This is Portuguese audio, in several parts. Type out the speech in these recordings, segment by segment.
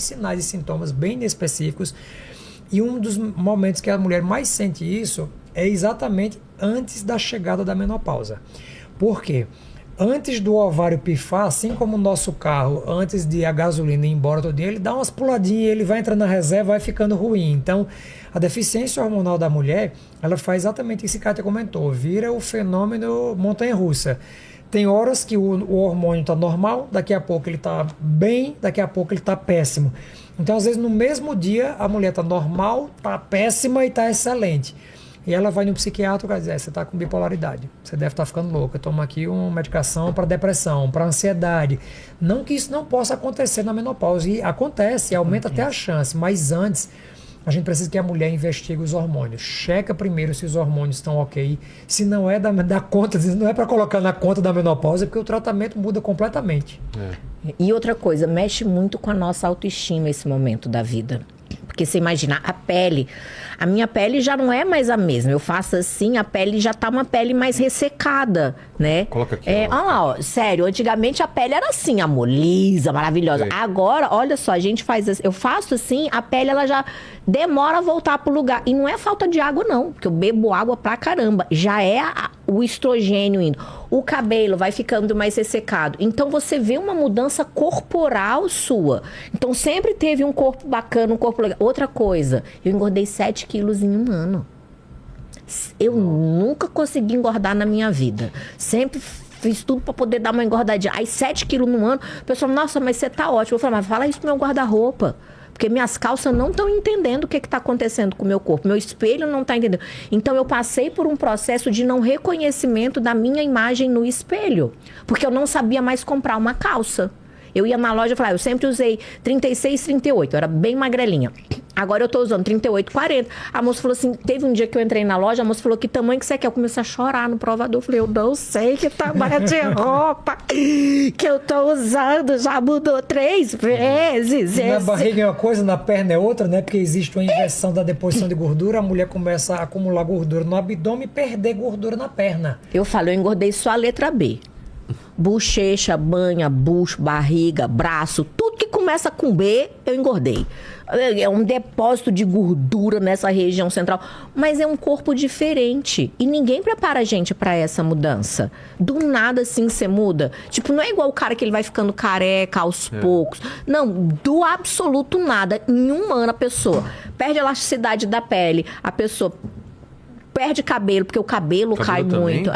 sinais e sintomas bem específicos. E um dos momentos que a mulher mais sente isso é exatamente antes da chegada da menopausa. Por quê? Antes do ovário pifar, assim como o nosso carro, antes de a gasolina ir embora todo dia, ele dá umas puladinhas, ele vai entrando na reserva, vai ficando ruim. Então, a deficiência hormonal da mulher, ela faz exatamente isso que a Kátia comentou, vira o fenômeno montanha-russa. Tem horas que o hormônio está normal, daqui a pouco ele está bem, daqui a pouco ele está péssimo. Então, às vezes, no mesmo dia, a mulher está normal, está péssima e está excelente. E ela vai no psiquiatra e vai dizer, você está com bipolaridade, você deve estar ficando louca, toma aqui uma medicação para depressão, para ansiedade. Não que isso não possa acontecer na menopausa, e acontece, aumenta até a chance, mas antes a gente precisa que a mulher investigue os hormônios, checa primeiro se os hormônios estão ok, se não é da conta, não é para colocar na conta da menopausa, porque o tratamento muda completamente. E outra coisa, mexe muito com a nossa autoestima esse momento da vida. Porque você imagina, a minha pele já não é mais a mesma. Eu faço assim, a pele já tá uma pele mais ressecada, né? Coloca aqui. Olha lá, ó, sério, antigamente a pele era assim, amor, lisa, maravilhosa. Sei. Agora, olha só, a gente faz assim, eu faço assim, a pele ela já demora a voltar pro lugar. E não é falta de água não, porque eu bebo água pra caramba. Já é o estrogênio indo. O cabelo vai ficando mais ressecado. Então você vê uma mudança corporal sua. Então sempre teve um corpo bacana, um corpo legal. Outra coisa, eu engordei 7 quilos em um ano. Eu nunca consegui engordar na minha vida. Sempre fiz tudo para poder dar uma engordadinha. Aí 7 quilos num ano, o pessoal, nossa, mas você tá ótimo. Eu falei, mas fala isso pro meu guarda-roupa. Porque minhas calças não estão entendendo o que está acontecendo com o meu corpo. Meu espelho não está entendendo. Então, eu passei por um processo de não reconhecimento da minha imagem no espelho. Porque eu não sabia mais comprar uma calça. Eu ia na loja e falava, eu sempre usei 36, 38. Eu era bem magrelinha. Agora eu tô usando 38, 40. A moça falou assim, teve um dia que eu entrei na loja, a moça falou, que tamanho que você quer? Eu comecei a chorar no provador. Eu falei, eu não sei que tamanho de roupa que eu tô usando. Já mudou 3 vezes. Na barriga é uma coisa, na perna é outra, né? Porque existe uma inversão da deposição de gordura. A mulher começa a acumular gordura no abdômen e perder gordura na perna. Eu falo, eu engordei só a letra B. Bochecha, banha, bucho, barriga, braço, tudo que começa com B, eu engordei. É um depósito de gordura nessa região central, mas é um corpo diferente e ninguém prepara a gente para essa mudança. Do nada assim você muda. Tipo, não é igual o cara que ele vai ficando careca aos poucos. Não, do absoluto nada. Em um ano a pessoa perde a elasticidade da pele, a pessoa perde cabelo, porque o cabelo cai também? muito.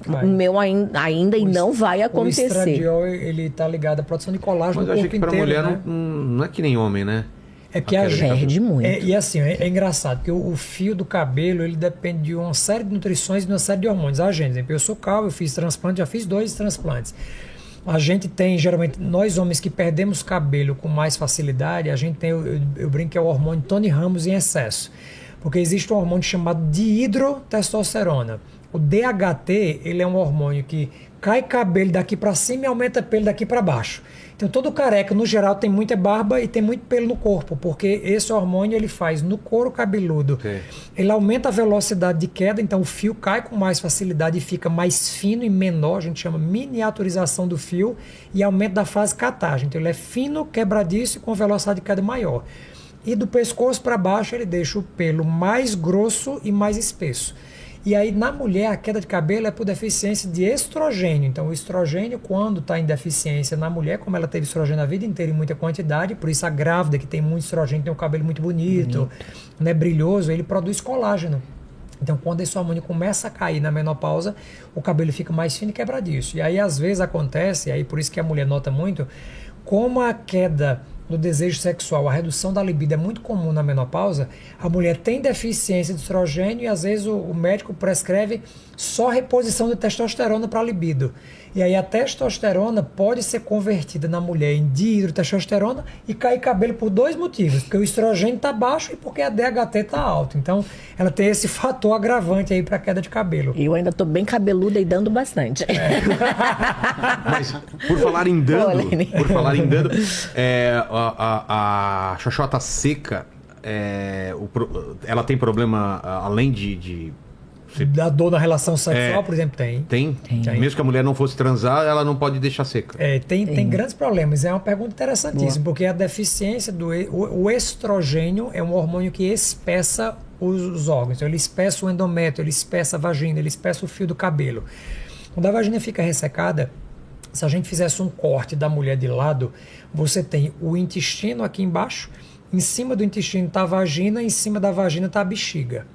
O meu ainda e não vai acontecer. O estradiol, ele tá ligado à produção de colágeno Mas no eu achei corpo que pra inteiro, mulher né? não é que nem homem, né? É que a gente perde muito. E assim, é engraçado, porque o fio do cabelo, ele depende de uma série de nutrições e de uma série de hormônios. A gente, eu sou calvo, eu fiz transplante, já fiz 2 transplantes. A gente tem, geralmente, nós homens que perdemos cabelo com mais facilidade, a gente tem, eu brinco que é o hormônio Tony Ramos em excesso. Porque existe um hormônio chamado dihidrotestosterona. O DHT, ele é um hormônio que cai cabelo daqui para cima e aumenta pelo daqui para baixo. Então todo careca, no geral, tem muita barba e tem muito pelo no corpo, porque esse hormônio ele faz no couro cabeludo. Ele aumenta a velocidade de queda, então o fio cai com mais facilidade e fica mais fino e menor, a gente chama miniaturização do fio, e aumento da fase catagem. Então ele é fino, quebradiço e com velocidade de queda maior. E do pescoço para baixo ele deixa o pelo mais grosso e mais espesso. E aí na mulher a queda de cabelo é por deficiência de estrogênio. Então o estrogênio, quando está em deficiência na mulher, como ela teve estrogênio a vida inteira em muita quantidade, por isso a grávida que tem muito estrogênio tem um cabelo muito bonito, né, brilhoso, ele produz colágeno. Então quando esse hormônio começa a cair na menopausa, o cabelo fica mais fino e quebradiço. E aí às vezes acontece, e aí por isso que a mulher nota muito, como a queda no desejo sexual, a redução da libido é muito comum na menopausa, a mulher tem deficiência de estrogênio e às vezes o médico prescreve só reposição de testosterona para a libido. E aí a testosterona pode ser convertida na mulher em dihidrotestosterona e cair cabelo por 2 motivos, porque o estrogênio está baixo e porque a DHT está alto. Então ela tem esse fator agravante aí para a queda de cabelo. Eu ainda tô bem cabeluda e dando bastante. Mas por falar em dando, a xoxota seca, ela tem problema além de Da dor na relação sexual, por exemplo, tem. Tem? Mesmo que a mulher não fosse transar, ela não pode deixar seca. Tem grandes problemas. É uma pergunta interessantíssima, porque a deficiência o estrogênio é um hormônio que espessa os órgãos. Então, ele espessa o endométrio, ele espessa a vagina, ele espessa o fio do cabelo. Quando a vagina fica ressecada, se a gente fizesse um corte da mulher de lado, você tem o intestino aqui embaixo, em cima do intestino está a vagina, em cima da vagina está a bexiga.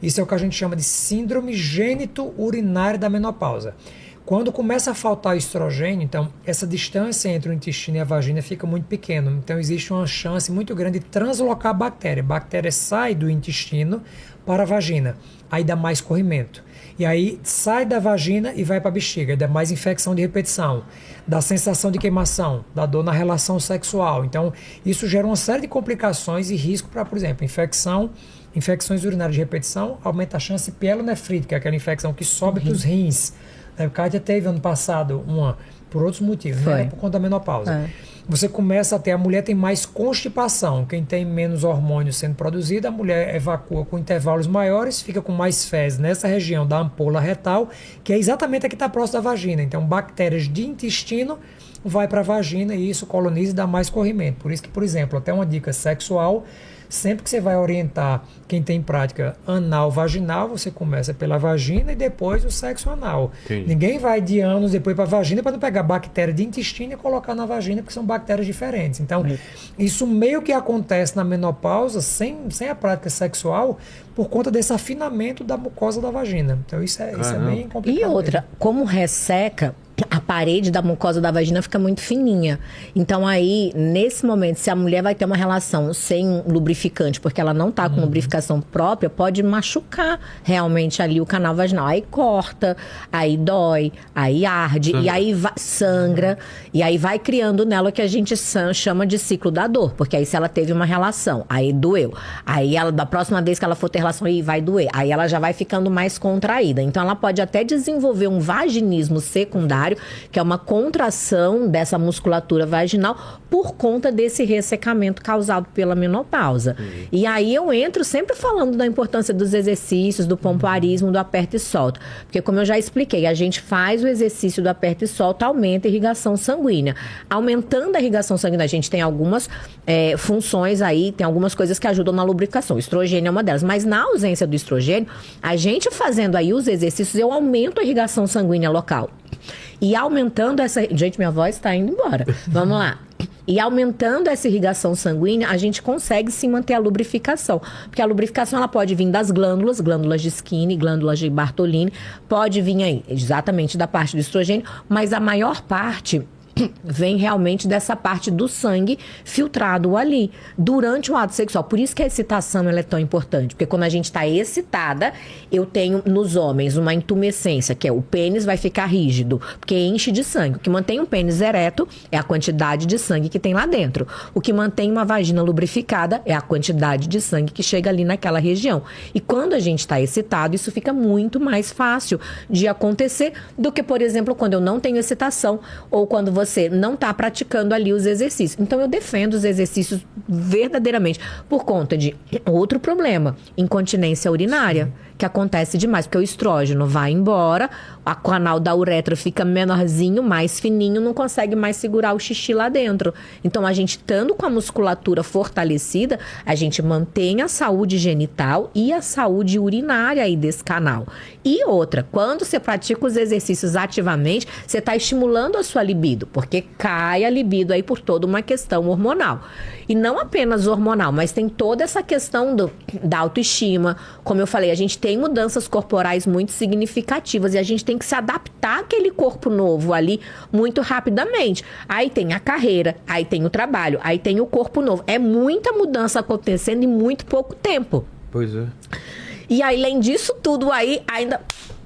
Isso é o que a gente chama de síndrome gênito-urinária da menopausa. Quando começa a faltar estrogênio, então essa distância entre o intestino e a vagina fica muito pequena. Então existe uma chance muito grande de translocar a bactéria. A bactéria sai do intestino para a vagina, aí dá mais corrimento. E aí sai da vagina e vai para a bexiga, dá mais infecção de repetição, dá sensação de queimação, dá dor na relação sexual. Então isso gera uma série de complicações e risco para, por exemplo, infecções urinárias de repetição, aumenta a chance de pielonefrite, que é aquela infecção que sobe para os rins. A Kátia teve ano passado uma, por outros motivos, não era por conta da menopausa. Você começa a ter, a mulher tem mais constipação, quem tem menos hormônio sendo produzido, a mulher evacua com intervalos maiores, fica com mais fezes nessa região da ampola retal, que é exatamente a que está próxima da vagina. Então, bactérias de intestino vai para a vagina e isso coloniza e dá mais corrimento. Por isso que, por exemplo, até uma dica sexual, sempre que você vai orientar quem tem prática anal-vaginal, você começa pela vagina e depois o sexo anal. Entendi. Ninguém vai de anos depois para a vagina para não pegar bactéria de intestino e colocar na vagina, porque são bactérias diferentes. Então, isso meio que acontece na menopausa, sem a prática sexual, por conta desse afinamento da mucosa da vagina. Então, isso é bem complicado. E outra, como resseca, a parede da mucosa da vagina fica muito fininha. Então aí, nesse momento, se a mulher vai ter uma relação sem lubrificante, porque ela não tá com lubrificação própria, pode machucar realmente ali o canal vaginal. Aí corta, aí dói, aí arde, e aí sangra, e aí vai criando nela o que a gente chama de ciclo da dor. Porque aí se ela teve uma relação, aí doeu. Aí ela, da próxima vez que ela for ter relação, aí vai doer. Aí ela já vai ficando mais contraída. Então ela pode até desenvolver um vaginismo secundário, que é uma contração dessa musculatura vaginal por conta desse ressecamento causado pela menopausa. E aí eu entro sempre falando da importância dos exercícios, do pompoarismo, do aperta e solta. Porque como eu já expliquei, a gente faz o exercício do aperta e solta, aumenta a irrigação sanguínea. Aumentando a irrigação sanguínea, a gente tem algumas funções aí, tem algumas coisas que ajudam na lubrificação. O estrogênio é uma delas. Mas na ausência do estrogênio, a gente fazendo aí os exercícios, eu aumento a irrigação sanguínea local. E aumentando essa... Gente, minha voz está indo embora. Vamos lá. E aumentando essa irrigação sanguínea, a gente consegue sim manter a lubrificação. Porque a lubrificação ela pode vir das glândulas de Skinner, glândulas de Bartolini, pode vir aí exatamente da parte do estrogênio, mas a maior parte vem realmente dessa parte do sangue filtrado ali, durante o ato sexual. Por isso que a excitação ela é tão importante, porque quando a gente está excitada, eu tenho nos homens uma intumescência, que é o pênis vai ficar rígido, porque enche de sangue. O que mantém um pênis ereto é a quantidade de sangue que tem lá dentro. O que mantém uma vagina lubrificada é a quantidade de sangue que chega ali naquela região. E quando a gente está excitado, isso fica muito mais fácil de acontecer do que, por exemplo, quando eu não tenho excitação ou quando você não está praticando ali os exercícios. Então, eu defendo os exercícios verdadeiramente por conta de outro problema, incontinência urinária, que acontece demais, porque o estrógeno vai embora, o canal da uretra fica menorzinho, mais fininho, não consegue mais segurar o xixi lá dentro. Então, a gente estando com a musculatura fortalecida, a gente mantém a saúde genital e a saúde urinária aí desse canal. E outra, quando você pratica os exercícios ativamente, você está estimulando a sua libido, porque cai a libido aí por toda uma questão hormonal. E não apenas hormonal, mas tem toda essa questão da autoestima. Como eu falei, a gente tem mudanças corporais muito significativas e a gente tem que se adaptar àquele corpo novo ali muito rapidamente. Aí tem a carreira, aí tem o trabalho, aí tem o corpo novo. É muita mudança acontecendo em muito pouco tempo. Pois é. E além disso tudo aí, ainda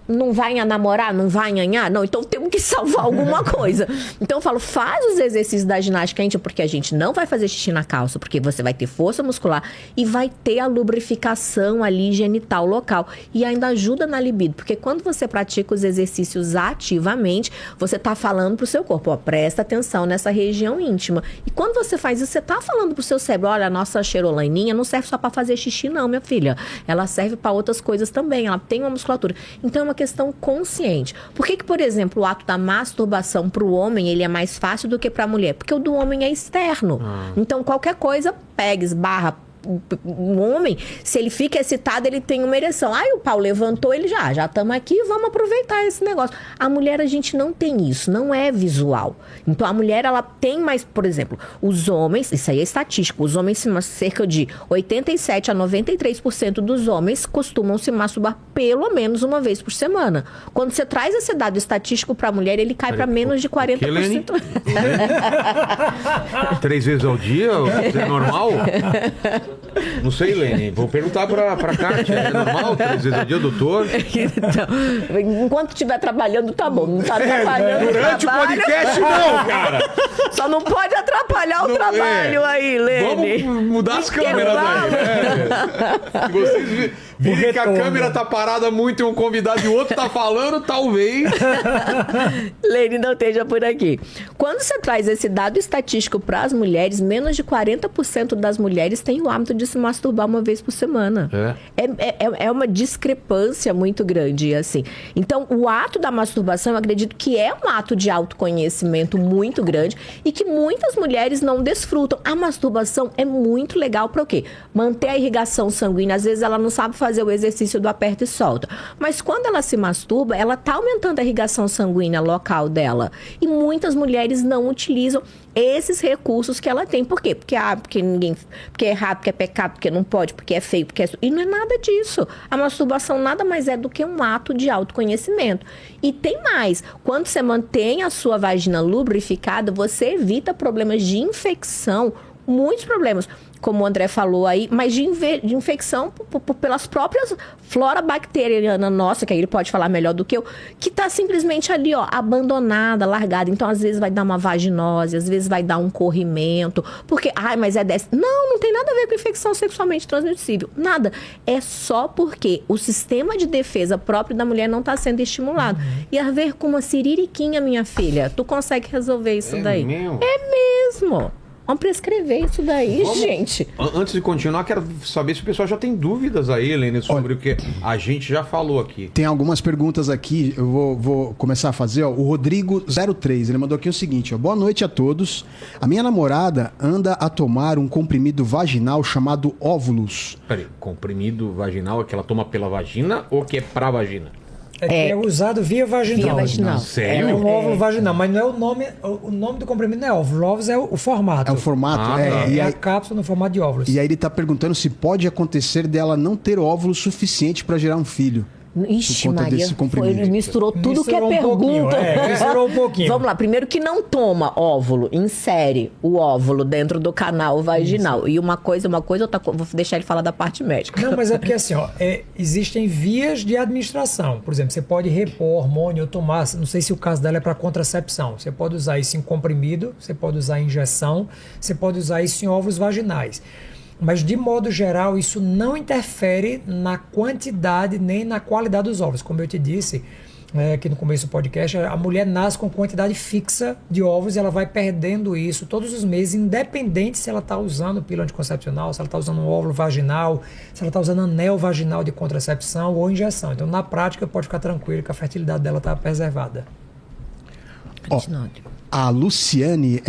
não vai namorar, não vai nhanhar? Não, então temos que salvar alguma coisa. Então eu falo, faz os exercícios da ginástica íntima, porque a gente não vai fazer xixi na calça, porque você vai ter força muscular e vai ter a lubrificação ali genital local. E ainda ajuda na libido, porque quando você pratica os exercícios ativamente, você tá falando pro seu corpo, ó, presta atenção nessa região íntima. E quando você faz isso, você tá falando pro seu cérebro, olha, a nossa xerolaininha não serve só para fazer xixi não, minha filha. Ela serve para outras coisas também, ela tem uma musculatura. Então é uma questão consciente. Por que, por exemplo, o ato da masturbação para o homem ele é mais fácil do que para a mulher? Porque o do homem é externo. Então, qualquer coisa, pega, esbarra. Um homem, se ele fica excitado, ele tem uma ereção. Aí o pau levantou, ele já estamos aqui, vamos aproveitar esse negócio. A mulher, a gente não tem isso, não é visual. Então a mulher, ela tem mais, por exemplo, os homens, isso aí é estatístico, os homens, cerca de 87 a 93% dos homens costumam se masturbar pelo menos uma vez por semana. Quando você traz esse dado estatístico para a mulher, ele cai para menos de 40%. 3 vezes ao dia? É normal? Não sei, Lene. Vou perguntar pra Kátia. É normal? 3 vezes ao dia, doutor? Então, enquanto estiver trabalhando, tá bom. Não tá trabalhando. Durante o podcast, não, cara. Só não pode atrapalhar o trabalho aí, Lene. Vamos mudar as câmeras aí. Se vocês virem que a câmera tá parada muito e um convidado e o outro tá falando, talvez. Lene, não esteja por aqui. Quando você traz esse dado estatístico para as mulheres, menos de 40% das mulheres têm o hábito de se masturbar uma vez por semana. É uma discrepância muito grande, assim. Então, o ato da masturbação, eu acredito que é um ato de autoconhecimento muito grande e que muitas mulheres não desfrutam. A masturbação é muito legal para o quê? Manter a irrigação sanguínea. Às vezes ela não sabe fazer o exercício do aperta e solta. Mas quando ela se masturba, ela tá aumentando a irrigação sanguínea local dela. E muitas mulheres não utilizam esses recursos que ela tem. Por quê? Porque é errado, porque é pecado, porque não pode, porque é feio, porque é... E não é nada disso. A masturbação nada mais é do que um ato de autoconhecimento. E tem mais. Quando você mantém a sua vagina lubrificada, você evita problemas de infecção, muitos problemas, como o André falou aí, mas de infecção pelas próprias flora bacteriana nossa, que aí ele pode falar melhor do que eu, que tá simplesmente ali, ó, abandonada, largada. Então, às vezes vai dar uma vaginose, às vezes vai dar um corrimento, porque, mas é dessa... Não tem nada a ver com infecção sexualmente transmissível, nada. É só porque o sistema de defesa próprio da mulher não tá sendo estimulado. E a ver com uma siririquinha, minha filha, tu consegue resolver isso daí? Mesmo? É mesmo. Vamos prescrever isso daí, gente. Antes de continuar, quero saber se o pessoal já tem dúvidas aí, Helene, sobre o que a gente já falou aqui. Tem algumas perguntas aqui, eu vou começar a fazer. Ó. O Rodrigo03, ele mandou aqui o seguinte, ó. Boa noite a todos. A minha namorada anda a tomar um comprimido vaginal chamado Óvulos. Peraí, comprimido vaginal é que ela toma pela vagina ou que é pra vagina? É usado via vaginal. Via vaginal. Sério? É um óvulo vaginal, mas não é o nome do comprimido não é óvulo. Óvulos é o formato. É o formato, tá. É e a aí, cápsula no formato de óvulos. e aí ele tá perguntando se pode acontecer dela não ter óvulo suficiente para gerar um filho. Ixi, Por conta Maria, desse comprimido. misturou tudo que é Misturou um pouquinho, pergunta. misturou um pouquinho. Vamos lá, primeiro que não toma óvulo, insere o óvulo dentro do canal vaginal. Isso. E uma coisa, outra coisa, vou deixar ele falar da parte médica. Não, mas é porque assim, ó, existem vias de administração. Por exemplo, você pode repor hormônio ou tomar, não sei se o caso dela é para contracepção. Você pode usar isso em comprimido, você pode usar em injeção, você pode usar isso em óvulos vaginais. Mas, de modo geral, isso não interfere na quantidade nem na qualidade dos óvulos. Como eu te disse aqui no começo do podcast, a mulher nasce com quantidade fixa de óvulos e ela vai perdendo isso todos os meses, independente se ela está usando pílula anticoncepcional, se ela está usando um óvulo vaginal, se ela está usando anel vaginal de contracepção ou injeção. Então, na prática, pode ficar tranquilo que a fertilidade dela está preservada. A Luciane,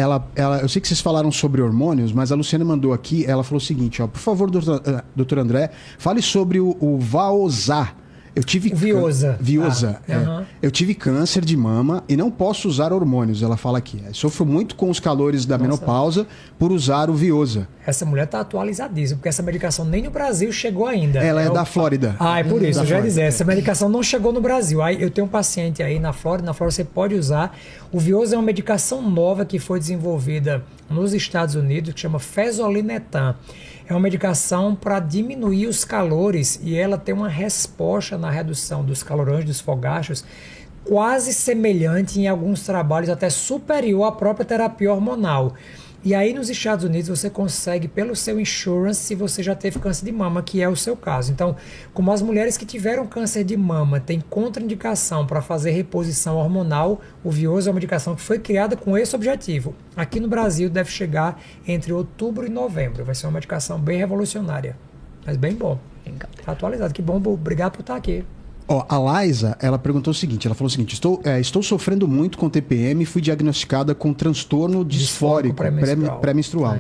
eu sei que vocês falaram sobre hormônios, mas a Luciane mandou aqui, ela falou o seguinte, ó, por favor, doutor André, fale sobre o Vaozá. Eu tive Viosa. Eu tive câncer de mama e não posso usar hormônios, ela fala aqui. Sofro muito com os calores da menopausa por usar o Viosa. Essa mulher está atualizadíssima, porque essa medicação nem no Brasil chegou ainda. Ela é da Flórida. É por isso, eu já ia dizer, essa medicação não chegou no Brasil. Aí eu tenho um paciente aí na Flórida você pode usar. O Viosa é uma medicação nova que foi desenvolvida nos Estados Unidos, que chama Fezolinetan. É uma medicação para diminuir os calores e ela tem uma resposta na redução dos calorões dos fogachos quase semelhante em alguns trabalhos, até superior à própria terapia hormonal. E aí nos Estados Unidos você consegue pelo seu insurance se você já teve câncer de mama, que é o seu caso. Então, como as mulheres que tiveram câncer de mama têm contraindicação para fazer reposição hormonal, o Vioso é uma medicação que foi criada com esse objetivo. Aqui no Brasil deve chegar entre outubro e novembro. Vai ser uma medicação bem revolucionária, mas bem bom. Tá atualizado. Que bom, obrigado por estar aqui. Ó, a Liza, ela perguntou o seguinte, ela falou o seguinte, estou sofrendo muito com TPM e fui diagnosticada com transtorno disfórico pré-menstrual.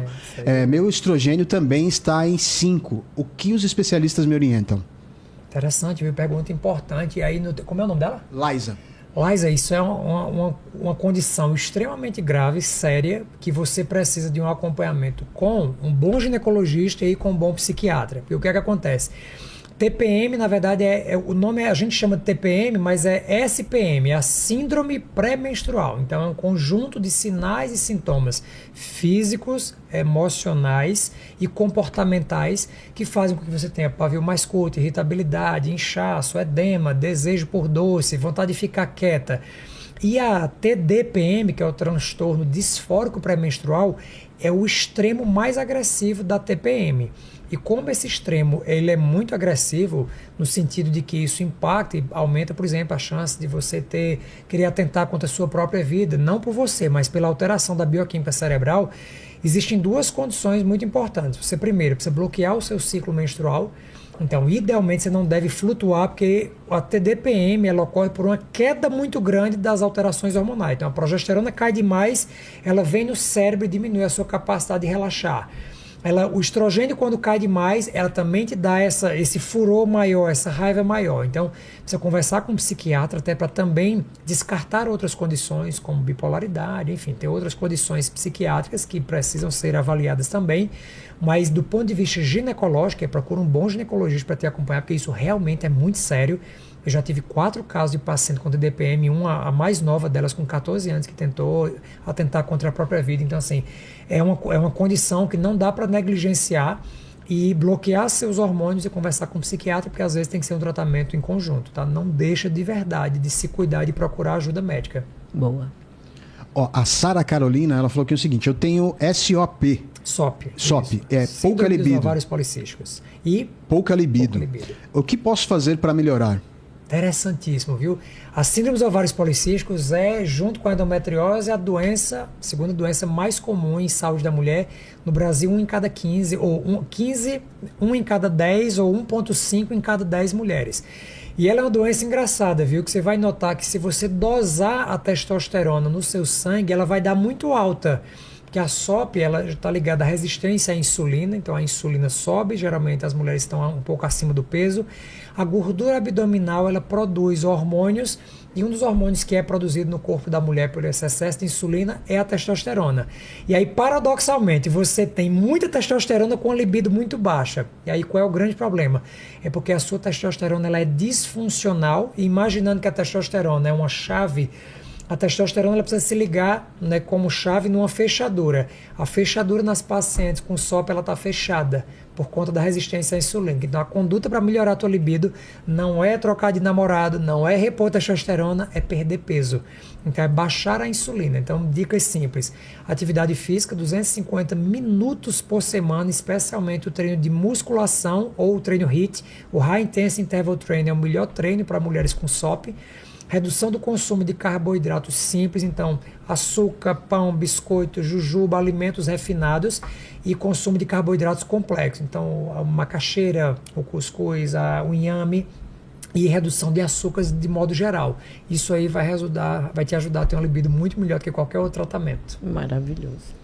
Meu estrogênio também está em 5. O que os especialistas me orientam? Interessante, viu? Pergunta importante. E aí, como é o nome dela? Liza. Liza, isso é uma condição extremamente grave, séria, que você precisa de um acompanhamento com um bom ginecologista e com um bom psiquiatra. Porque o que é que acontece? TPM, na verdade, o nome a gente chama de TPM, mas é SPM, é a Síndrome Pré-Menstrual. Então, é um conjunto de sinais e sintomas físicos, emocionais e comportamentais que fazem com que você tenha pavio mais curto, irritabilidade, inchaço, edema, desejo por doce, vontade de ficar quieta. E a TDPM, que é o transtorno disfórico pré-menstrual, é o extremo mais agressivo da TPM. E como esse extremo ele é muito agressivo, no sentido de que isso impacta e aumenta, por exemplo, a chance de você querer atentar contra a sua própria vida, não por você, mas pela alteração da bioquímica cerebral, existem duas condições muito importantes. Você, primeiro, precisa bloquear o seu ciclo menstrual. Então, idealmente, você não deve flutuar, porque a TDPM ela ocorre por uma queda muito grande das alterações hormonais. Então, a progesterona cai demais, ela vem no cérebro e diminui a sua capacidade de relaxar. O estrogênio, quando cai demais, ela também te dá esse furor maior, essa raiva maior. Então, precisa conversar com um psiquiatra até para também descartar outras condições, como bipolaridade, enfim, tem outras condições psiquiátricas que precisam ser avaliadas também. Mas, do ponto de vista ginecológico, procura um bom ginecologista para te acompanhar, porque isso realmente é muito sério. Eu já tive 4 casos de paciente com TDPM, a mais nova delas com 14 anos, que tentou atentar contra a própria vida. Então, assim, é uma condição que não dá para negligenciar e bloquear seus hormônios e conversar com o psiquiatra, porque às vezes tem que ser um tratamento em conjunto, tá? Não deixa de verdade de se cuidar e de procurar ajuda médica. Boa. Ó, a Sara Carolina, ela falou que é o seguinte, eu tenho SOP. SOP, é pouca libido. Ovários policísticos. E pouca libido. O que posso fazer para melhorar? Interessantíssimo, viu? A síndrome dos ovários policísticos junto com a endometriose, a segunda doença mais comum em saúde da mulher. No Brasil, 1 em cada 15, ou 1 em cada 10, ou 1,5 em cada 10 mulheres. E ela é uma doença engraçada, viu? Que você vai notar que se você dosar a testosterona no seu sangue, ela vai dar muito alta. Que a SOP ela está ligada à resistência à insulina, então a insulina sobe, geralmente as mulheres estão um pouco acima do peso. A gordura abdominal ela produz hormônios e um dos hormônios que é produzido no corpo da mulher por esse excesso de insulina é a testosterona. E aí, paradoxalmente, você tem muita testosterona com a libido muito baixa. E aí, qual é o grande problema? É porque a sua testosterona ela é disfuncional, e imaginando que a testosterona é uma chave, a testosterona ela precisa se ligar, né, como chave numa fechadura. A fechadura nas pacientes com SOP ela está fechada por conta da resistência à insulina. Então a conduta para melhorar a tua libido não é trocar de namorado, não é repor testosterona, é perder peso. Então é baixar a insulina. Então dicas simples. Atividade física, 250 minutos por semana, especialmente o treino de musculação ou o treino HIIT. O High Intensity Interval Training é o melhor treino para mulheres com SOP. Redução do consumo de carboidratos simples, então açúcar, pão, biscoito, jujuba, alimentos refinados e consumo de carboidratos complexos, então a macaxeira, o cuscuz, o inhame e redução de açúcares de modo geral. Isso aí vai te ajudar a ter uma libido muito melhor do que qualquer outro tratamento. Maravilhoso.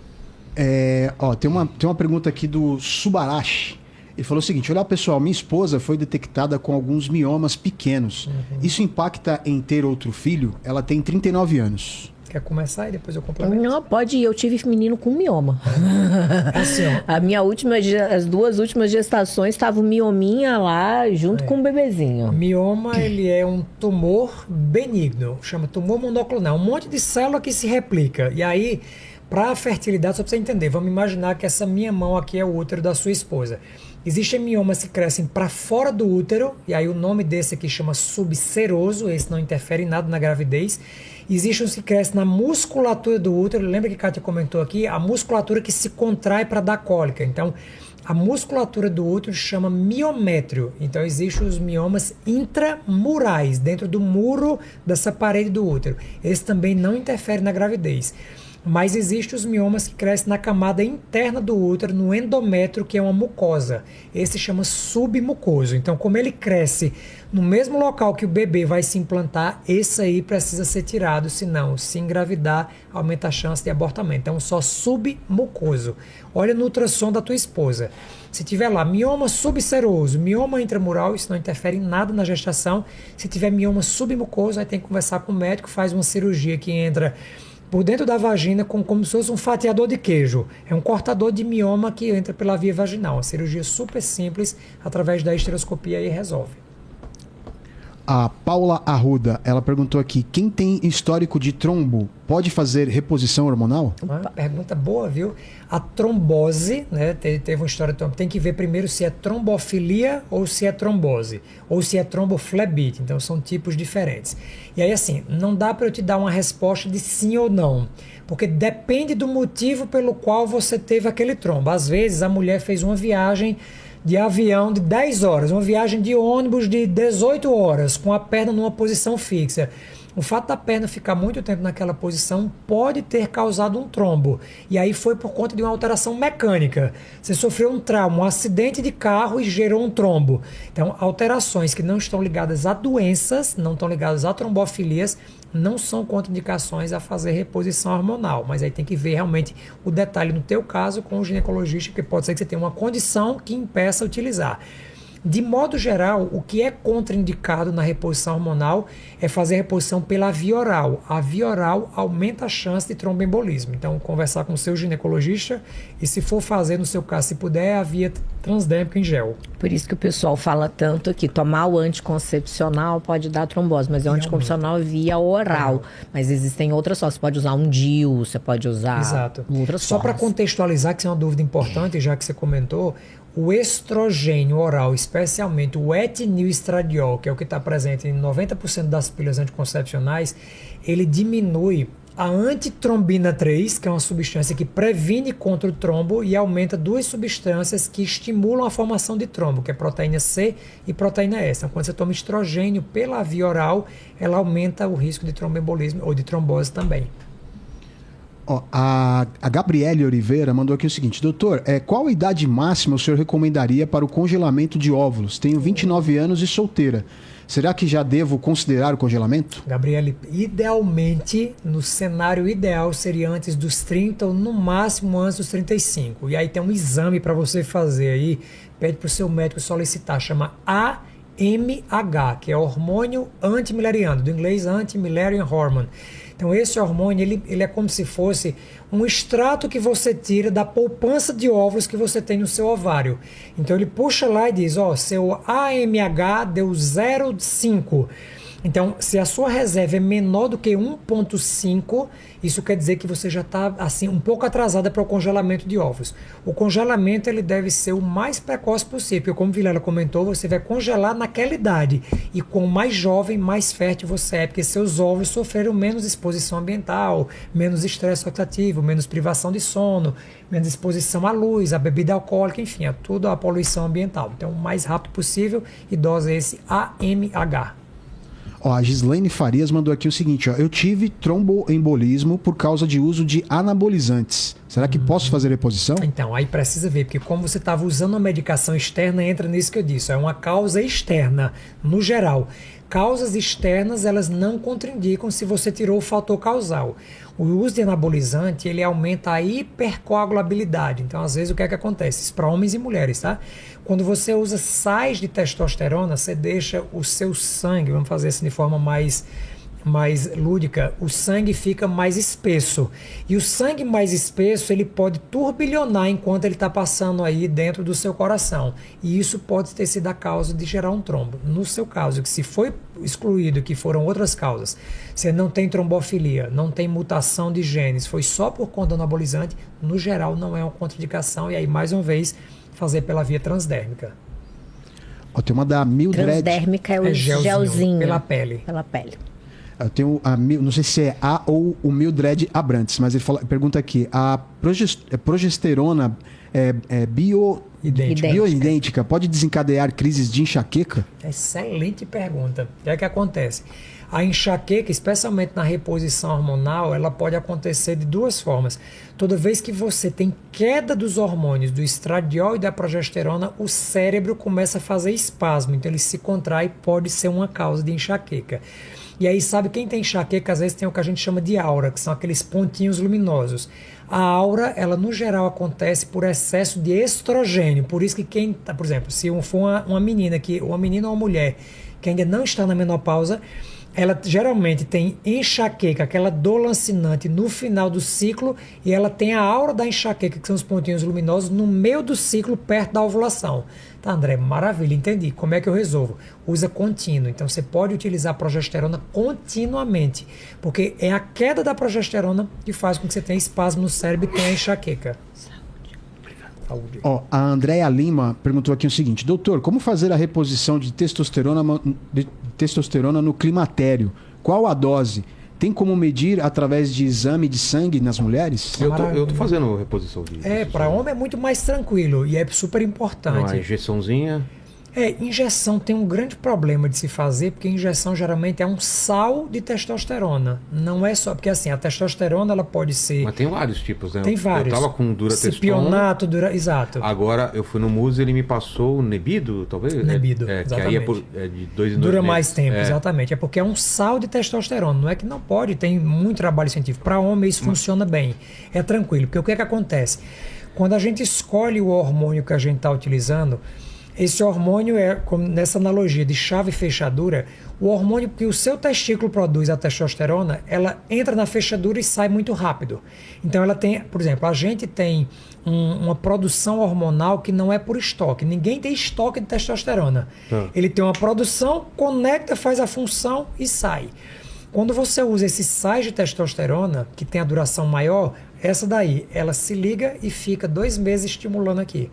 Tem uma pergunta aqui do Subarashi. Ele falou o seguinte, olha pessoal, minha esposa foi detectada com alguns miomas pequenos. Isso impacta em ter outro filho? Ela tem 39 anos. Quer começar e depois eu complemento? Não, pode ir. Eu tive menino com mioma. Assim, ó. As 2 últimas gestações estava o miominha lá junto com o bebezinho. Mioma, ele é um tumor benigno, chama tumor monoclonal. Um monte de célula que se replica. E aí, Para a fertilidade, só para você entender, vamos imaginar que essa minha mão aqui é o útero da sua esposa. Existem miomas que crescem para fora do útero, e aí o nome desse aqui chama subseroso, esse não interfere em nada na gravidez. Existem os que crescem na musculatura do útero, lembra que a Kátia comentou aqui? A musculatura que se contrai para dar cólica. Então, a musculatura do útero chama miométrio. Então, existem os miomas intramurais, dentro do muro dessa parede do útero. Esse também não interfere na gravidez. Mas existem os miomas que crescem na camada interna do útero, no endométrio, que é uma mucosa. Esse chama submucoso. Então, como ele cresce no mesmo local que o bebê vai se implantar, esse aí precisa ser tirado, senão, se engravidar, aumenta a chance de abortamento. Então, só submucoso. Olha no ultrassom da tua esposa. Se tiver lá mioma subseroso, mioma intramural, isso não interfere em nada na gestação. Se tiver mioma submucoso, aí tem que conversar com o médico, faz uma cirurgia que entra por dentro da vagina como se fosse um fatiador de queijo. É um cortador de mioma que entra pela via vaginal. Uma cirurgia super simples, através da esteroscopia, e resolve. A Paula Arruda, ela perguntou aqui, quem tem histórico de trombo pode fazer reposição hormonal? Uma pergunta boa, viu? A trombose, né, teve uma história de trombo. Tem que ver primeiro se é trombofilia ou se é trombose, ou se é tromboflebite. Então são tipos diferentes. E aí assim, não dá para eu te dar uma resposta de sim ou não, porque depende do motivo pelo qual você teve aquele trombo. Às vezes a mulher fez uma viagem de avião de 10 horas, uma viagem de ônibus de 18 horas, com a perna numa posição fixa. O fato da perna ficar muito tempo naquela posição pode ter causado um trombo. E aí foi por conta de uma alteração mecânica. Você sofreu um trauma, um acidente de carro e gerou um trombo. Então, alterações que não estão ligadas a doenças, não estão ligadas a trombofilias, não são contraindicações a fazer reposição hormonal. Mas aí tem que ver realmente o detalhe no teu caso com o ginecologista, porque pode ser que você tenha uma condição que impeça a utilizar. De modo geral, o que é contraindicado na reposição hormonal é fazer reposição pela via oral. A via oral aumenta a chance de tromboembolismo. Então, conversar com o seu ginecologista e, se for fazer, no seu caso, se puder, a via transdérmica em gel. Por isso que o pessoal fala tanto que tomar o anticoncepcional pode dar trombose, mas é o anticoncepcional via oral. Mas existem outras só. Você pode usar um DIU, você pode usar outras Só para contextualizar, que isso é uma dúvida importante, já que você comentou, o estrogênio oral, especialmente o etinilestradiol, que é o que está presente em 90% das pílulas anticoncepcionais, ele diminui a antitrombina 3, que é uma substância que previne contra o trombo, e aumenta duas substâncias que estimulam a formação de trombo, que é proteína C e proteína S. Então, quando você toma estrogênio pela via oral, ela aumenta o risco de tromboembolismo ou de trombose também. A Gabriele Oliveira mandou aqui o seguinte: doutor, qual a idade máxima o senhor recomendaria para o congelamento de óvulos? Tenho 29 anos e solteira. Será que já devo considerar o congelamento? Gabriele, idealmente, no cenário ideal, seria antes dos 30 ou no máximo antes dos 35. E aí tem um exame para você fazer aí, pede para o seu médico solicitar, chama AMH, que é hormônio antimileriano, do inglês Anti-Müllerian Hormone. Então esse hormônio, ele é como se fosse um extrato que você tira da poupança de óvulos que você tem no seu ovário. Então ele puxa lá e diz, seu AMH deu 0,5. Então, se a sua reserva é menor do que 1,5, isso quer dizer que você já está assim, um pouco atrasada para o congelamento de óvulos. O congelamento ele deve ser o mais precoce possível, porque como Vilela comentou, você vai congelar naquela idade. E com mais jovem, mais fértil você é, porque seus óvulos sofreram menos exposição ambiental, menos estresse oxidativo, menos privação de sono, menos exposição à luz, à bebida alcoólica, enfim, a tudo a poluição ambiental. Então, o mais rápido possível, e dose esse AMH. A Gislaine Farias mandou aqui o seguinte, eu tive tromboembolismo por causa de uso de anabolizantes. Será que posso fazer reposição? Então, aí precisa ver, porque como você estava usando uma medicação externa, entra nisso que eu disse, é uma causa externa, no geral. Causas externas, elas não contraindicam se você tirou o fator causal. O uso de anabolizante, ele aumenta a hipercoagulabilidade. Então, às vezes, o que é que acontece? Isso para homens e mulheres, tá? Quando você usa sais de testosterona, você deixa o seu sangue, vamos fazer assim de forma mais mais lúdica, o sangue fica mais espesso. E o sangue mais espesso, ele pode turbilhonar enquanto ele está passando aí dentro do seu coração. E isso pode ter sido a causa de gerar um trombo. No seu caso, que se foi excluído, que foram outras causas, você não tem trombofilia, não tem mutação de genes, foi só por conta do anabolizante, no geral não é uma contraindicação. E aí, mais uma vez, fazer pela via transdérmica. Ó, tem uma da Mildred. Transdérmica é o gelzinho. Pela pele. Pela pele. Eu tenho não sei se é a ou o Mildred Abrantes, mas ele pergunta aqui: a progesterona bioidêntica pode desencadear crises de enxaqueca? Excelente pergunta. O que acontece? A enxaqueca, especialmente na reposição hormonal, ela pode acontecer de duas formas. Toda vez que você tem queda dos hormônios, do estradiol e da progesterona, o cérebro começa a fazer espasmo, então ele se contrai, pode ser uma causa de enxaqueca. E aí, sabe, quem tem enxaqueca, às vezes tem o que a gente chama de aura, que são aqueles pontinhos luminosos. A aura, ela no geral acontece por excesso de estrogênio. Por isso que quem, por exemplo, se for uma menina ou uma mulher que ainda não está na menopausa, ela geralmente tem enxaqueca, aquela dor lancinante no final do ciclo, e ela tem a aura da enxaqueca, que são os pontinhos luminosos, no meio do ciclo, perto da ovulação. Tá, André, maravilha, entendi. Como é que eu resolvo? Usa contínuo. Então, você pode utilizar a progesterona continuamente, porque é a queda da progesterona que faz com que você tenha espasmo no cérebro e tenha enxaqueca. Saúde. Ó, a Andréa Lima perguntou aqui o seguinte: doutor, como fazer a reposição de testosterona no climatério? Qual a dose? Tem como medir através de exame de sangue nas mulheres? Eu tô fazendo reposição de para homem é muito mais tranquilo e é super importante. Uma injeçãozinha. Injeção tem um grande problema de se fazer, porque injeção geralmente é um sal de testosterona. Não é só, porque assim, a testosterona ela pode ser... Mas tem vários tipos, né? Tem vários. Eu tava com Durateston. Cipionato, exato. Agora eu fui no Musa e ele me passou o Nebido, talvez? Nebido, exatamente. Que aí é de 2 em 2 Dura meses. mais tempo, exatamente. É porque é um sal de testosterona. Não é que não pode, tem muito trabalho científico. Para homem isso funciona bem. É tranquilo, porque o que é que acontece? Quando a gente escolhe o hormônio que a gente está utilizando, esse hormônio é, como nessa analogia de chave e fechadura, o hormônio que o seu testículo produz, a testosterona, ela entra na fechadura e sai muito rápido. Então ela tem, por exemplo, a gente tem uma produção hormonal que não é por estoque. Ninguém tem estoque de testosterona. Ele tem uma produção, conecta, faz a função e sai. Quando você usa esses sais de testosterona, que tem a duração maior, essa daí, ela se liga e fica 2 meses estimulando aqui.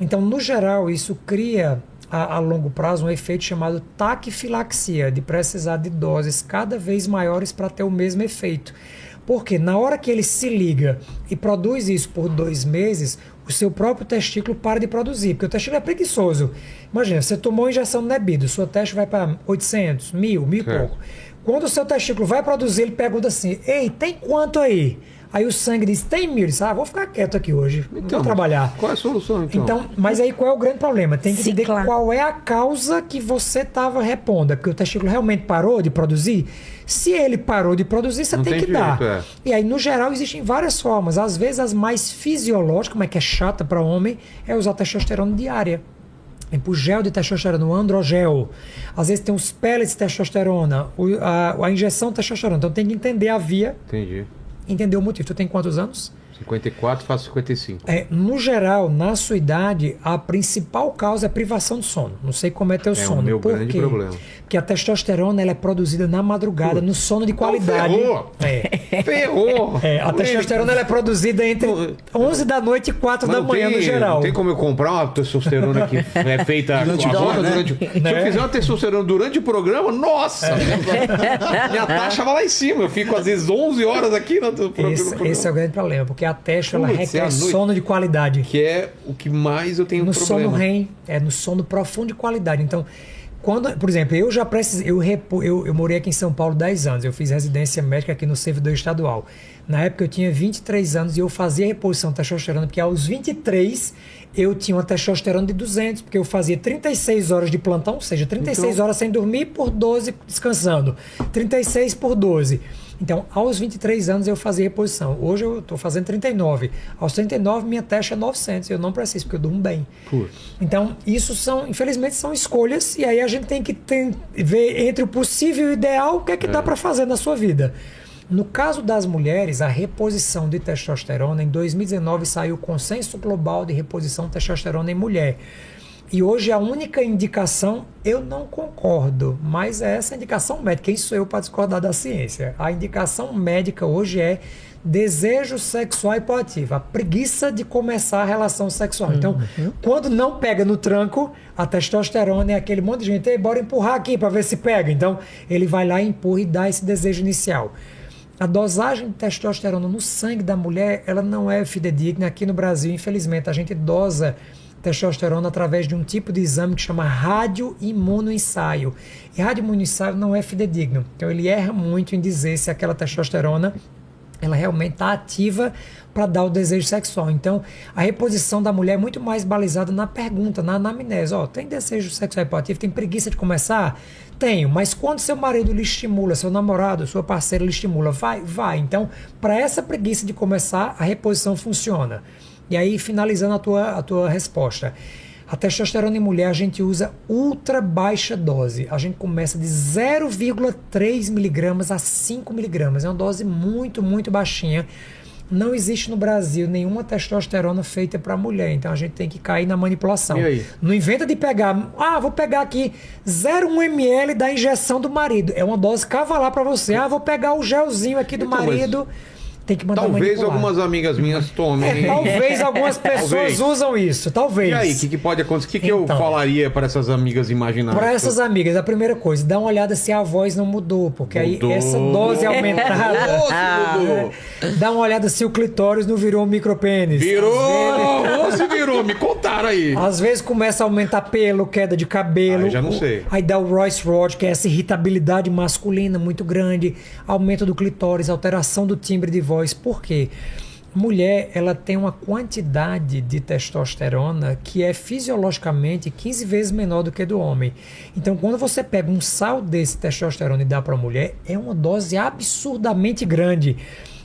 Então, no geral, isso cria a longo prazo um efeito chamado taquifilaxia, de precisar de doses cada vez maiores para ter o mesmo efeito. Porque na hora que ele se liga e produz isso por 2 meses, o seu próprio testículo para de produzir, porque o testículo é preguiçoso. Imagina, você tomou injeção no Nebido, sua teste vai para 800, 1.000 e pouco. Quando o seu testículo vai produzir, ele pergunta assim: ei, tem quanto aí? Aí o sangue diz, tem 1.000. Ele diz, vou ficar quieto aqui hoje, não vou trabalhar. Qual é a solução, então? Mas aí qual é o grande problema? Tem que entender qual é a causa que você estava repondo. É porque o testículo realmente parou de produzir? Se ele parou de produzir, você tem que dar. E aí, no geral, existem várias formas. Às vezes, as mais fisiológicas, mas que é chata para homem, é usar testosterona diária. O gel de testosterona, o androgel. Às vezes tem os pellets de testosterona, a injeção de testosterona. Então tem que entender a via. Entendi. Entender o motivo. Tu tem quantos anos? 54, faço 55. No geral, na sua idade, a principal causa é privação de sono. Não sei como é teu sono. É o meu grande problema. Porque a testosterona ela é produzida na madrugada, no sono de qualidade. Ferrou! A testosterona ela é produzida entre 11 da noite e 4 da manhã, no geral. Não tem como eu comprar uma testosterona que é feita agora, durante... Se eu fizer uma testosterona durante o programa, nossa! Minha taxa vai lá em cima. Eu fico às vezes 11 horas aqui no programa. Esse é o grande problema, porque a testa ela requer sono de qualidade. Que é o que mais eu tenho problema. No sono REM, no sono profundo de qualidade. Então, quando, por exemplo, eu já precisei, eu morei aqui em São Paulo 10 anos, eu fiz residência médica aqui no servidor estadual. Na época eu tinha 23 anos e eu fazia reposição de testosterona, porque aos 23 eu tinha uma testosterona de 200, porque eu fazia 36 horas de plantão, ou seja, 36 horas sem dormir por 12 descansando. 36 por 12. Então, aos 23 anos eu fazia reposição. Hoje eu estou fazendo 39. Aos 39, minha taxa é 900. Eu não preciso, porque eu durmo bem. Então, isso infelizmente, são escolhas. E aí a gente tem que ver entre o possível e o ideal, o que é que dá para fazer na sua vida. No caso das mulheres, a reposição de testosterona, em 2019 saiu o Consenso Global de Reposição de Testosterona em Mulher. E hoje a única indicação, eu não concordo, mas é essa indicação médica. Quem sou eu para discordar da ciência? A indicação médica hoje é desejo sexual hipoativo, a preguiça de começar a relação sexual. Então, quando não pega no tranco, a testosterona é aquele monte de gente, ei, bora empurrar aqui para ver se pega. Então, ele vai lá, empurra e dá esse desejo inicial. A dosagem de testosterona no sangue da mulher, ela não é fidedigna. Aqui no Brasil, infelizmente, a gente dosa testosterona através de um tipo de exame que chama radioimunoensaio. E radioimunoensaio não é fidedigno. Então ele erra muito em dizer se aquela testosterona ela realmente está ativa para dar o desejo sexual. Então, a reposição da mulher é muito mais balizada na pergunta, na anamnese. Tem desejo sexual hipoativo? Tem preguiça de começar? Tenho, mas quando seu marido lhe estimula, seu namorado, sua parceira lhe estimula, vai. Então, para essa preguiça de começar, a reposição funciona. E aí, finalizando a tua resposta. A testosterona em mulher a gente usa ultra baixa dose. A gente começa de 0,3 miligramas a 5 miligramas. É uma dose muito, muito baixinha. Não existe no Brasil nenhuma testosterona feita para mulher. Então a gente tem que cair na manipulação. E aí? Não inventa de pegar... vou pegar aqui 0,1 ml da injeção do marido. É uma dose cavalar para você. Vou pegar o gelzinho aqui do marido... Tem que mandar talvez manipular. Algumas amigas minhas tomem. Talvez algumas pessoas usam isso. Talvez. E aí, o que pode acontecer? O que eu falaria para essas amigas imaginárias? Para essas amigas, a primeira coisa, dá uma olhada se a voz não mudou. Porque aí essa dose aumentada. Mudou. Dá uma olhada se o clitóris não virou um micropênis. Virou! Se virou, me contaram aí. Às vezes começa a aumentar pelo, queda de cabelo. Já não sei. Aí dá o Royce Rod, que é essa irritabilidade masculina muito grande. Aumento do clitóris, alteração do timbre de voz. Por quê? Mulher, ela tem uma quantidade de testosterona que é fisiologicamente 15 vezes menor do que do homem. Então, quando você pega um sal desse testosterona e dá para a mulher, é uma dose absurdamente grande.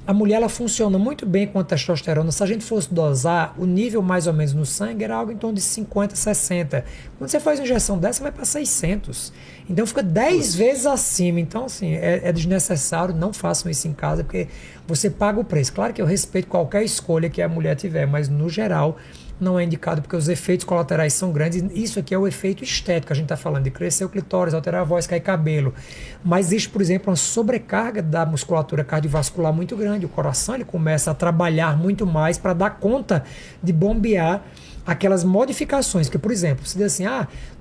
A mulher ela funciona muito bem com a testosterona. Se a gente fosse dosar, o nível mais ou menos no sangue era algo em torno de 50, 60. Quando você faz uma injeção dessa, vai para 600. Então fica 10 vezes acima. Então, assim, é desnecessário. Não façam isso em casa, porque você paga o preço. Claro que eu respeito qualquer escolha que a mulher tiver, mas no geral não é indicado porque os efeitos colaterais são grandes. Isso aqui é o efeito estético. A gente está falando de crescer o clitóris, alterar a voz, cair cabelo. Mas existe, por exemplo, uma sobrecarga da musculatura cardiovascular muito grande. O coração ele começa a trabalhar muito mais para dar conta de bombear aquelas modificações. Que, por exemplo, você diz assim,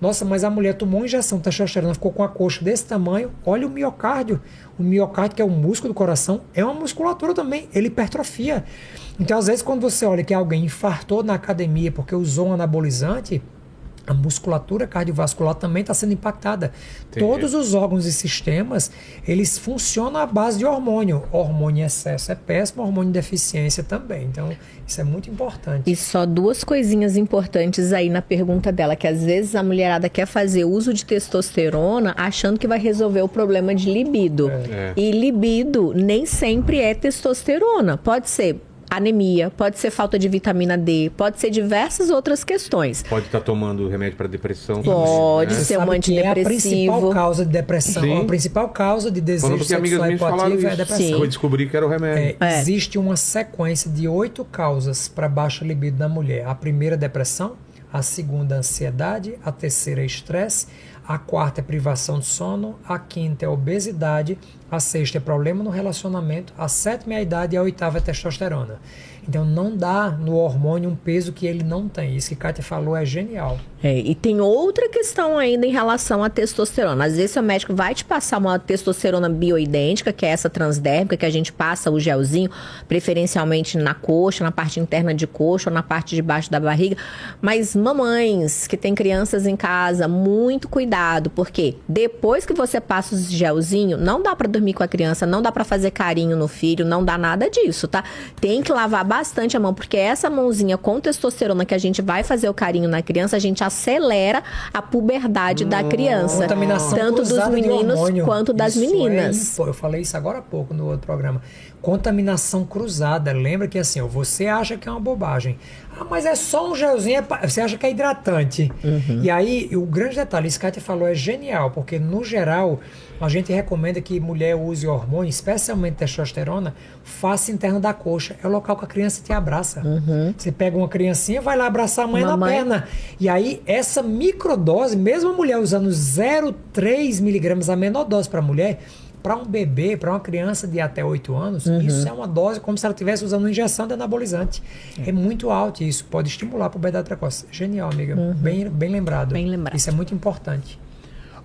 nossa, mas a mulher tomou uma injeção de testosterona, ficou com a coxa desse tamanho. Olha o miocárdio. O miocárdio, que é o músculo do coração, é uma musculatura também. Ele hipertrofia. Então, às vezes, quando você olha que alguém infartou na academia porque usou um anabolizante, a musculatura cardiovascular também está sendo impactada. Entendi. Todos os órgãos e sistemas, eles funcionam à base de hormônio. Hormônio em excesso é péssimo, hormônio em deficiência também. Então, isso é muito importante. E só duas coisinhas importantes aí na pergunta dela, que às vezes a mulherada quer fazer uso de testosterona achando que vai resolver o problema de libido. E libido nem sempre é testosterona. Pode ser anemia, pode ser falta de vitamina D, pode ser diversas outras questões. Pode estar tomando remédio para depressão. Pode ser um antidepressivo. É a principal causa de depressão. Sim. A principal causa de desejo sexual hipoativo é a depressão. Eu descobri que era o remédio. Existe uma sequência de 8 causas para baixa libido na mulher. A primeira, depressão. A segunda, ansiedade. A terceira, estresse. A quarta é privação de sono, a quinta é obesidade, a sexta é problema no relacionamento, a sétima é a idade e a oitava é testosterona. Então não dá no hormônio um peso que ele não tem. Isso que Kátia falou é genial. E tem outra questão ainda em relação à testosterona. Às vezes, seu médico vai te passar uma testosterona bioidêntica, que é essa transdérmica, que a gente passa o gelzinho, preferencialmente na coxa, na parte interna de coxa ou na parte de baixo da barriga. Mas mamães que têm crianças em casa, muito cuidado, porque depois que você passa o gelzinho, não dá pra dormir com a criança, não dá pra fazer carinho no filho, não dá nada disso, tá? Tem que lavar bastante a mão, porque essa mãozinha com testosterona que a gente vai fazer o carinho na criança, a gente acelera a puberdade da criança. Contaminação tanto dos cruzada de meninos hormônio. quanto das Isso meninas. eu falei isso agora há pouco no outro programa. Contaminação cruzada. Lembra que assim, você acha que é uma bobagem. Mas é só um gelzinho, você acha que é hidratante. E aí, o grande detalhe, isso que a Kátia falou é genial, porque no geral, a gente recomenda que mulher use hormônio, especialmente testosterona, face interna da coxa. É o local que a criança te abraça. Você pega uma criancinha, vai lá abraçar a mãe na perna. E aí, essa microdose, mesmo a mulher usando 0,3 miligramas, a menor dose para a mulher, para um bebê, para uma criança de até 8 anos, isso é uma dose como se ela estivesse usando uma injeção de anabolizante. É muito alto e isso pode estimular a puberdade precoce. Genial, amiga. Bem lembrado. Bem lembrado. Isso é muito importante.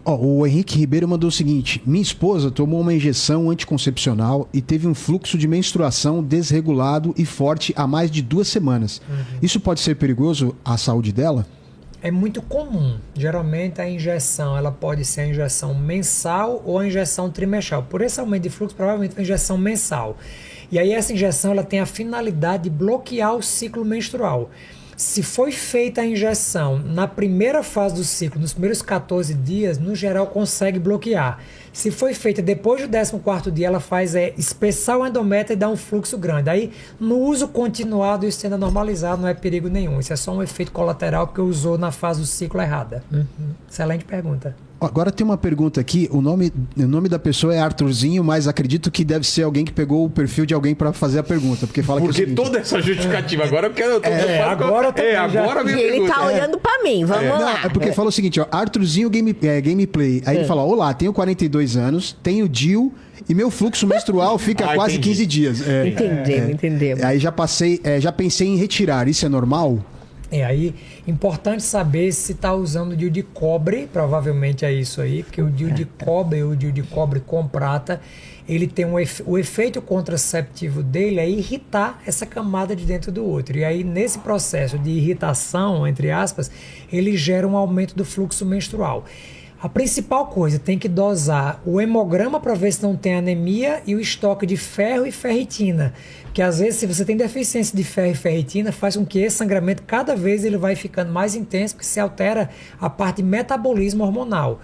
O Henrique Ribeiro mandou o seguinte: minha esposa tomou uma injeção anticoncepcional e teve um fluxo de menstruação desregulado e forte há mais de 2 semanas. Isso pode ser perigoso à saúde dela? É muito comum. Geralmente a injeção, ela pode ser a injeção mensal ou a injeção trimestral. Por esse aumento de fluxo, provavelmente uma injeção mensal. E aí essa injeção, ela tem a finalidade de bloquear o ciclo menstrual. Se foi feita a injeção na primeira fase do ciclo, nos primeiros 14 dias, no geral consegue bloquear. Se foi feita depois do 14º dia, ela faz espessar o endométrio e dar um fluxo grande. Aí, no uso continuado, isso sendo normalizado, não é perigo nenhum. Isso é só um efeito colateral porque usou na fase do ciclo errada. Excelente pergunta. Agora tem uma pergunta aqui, o nome da pessoa é Arthurzinho, mas acredito que deve ser alguém que pegou o perfil de alguém para fazer a pergunta, porque fala porque que é o seguinte, toda essa justificativa, agora eu quero... agora vem a E ele pergunta. tá olhando pra mim, vamos lá. Não, é porque fala o seguinte, ó, Arthurzinho Gameplay. Aí ele fala, olá, tenho 42 anos, tenho DIU e meu fluxo menstrual fica quase entendi. 15 dias. Entendemos. Aí já pensei em retirar, isso é normal? Aí, importante saber se está usando o DIU de cobre, provavelmente é isso aí, porque o DIU de cobre, o DIU de cobre com prata, ele tem o efeito contraceptivo dele é irritar essa camada de dentro do útero. E aí, nesse processo de irritação, entre aspas, ele gera um aumento do fluxo menstrual. A principal coisa, tem que dosar o hemograma para ver se não tem anemia e o estoque de ferro e ferritina. Porque às vezes, se você tem deficiência de ferro e ferritina, faz com que esse sangramento, cada vez ele vai ficando mais intenso, porque se altera a parte de metabolismo hormonal.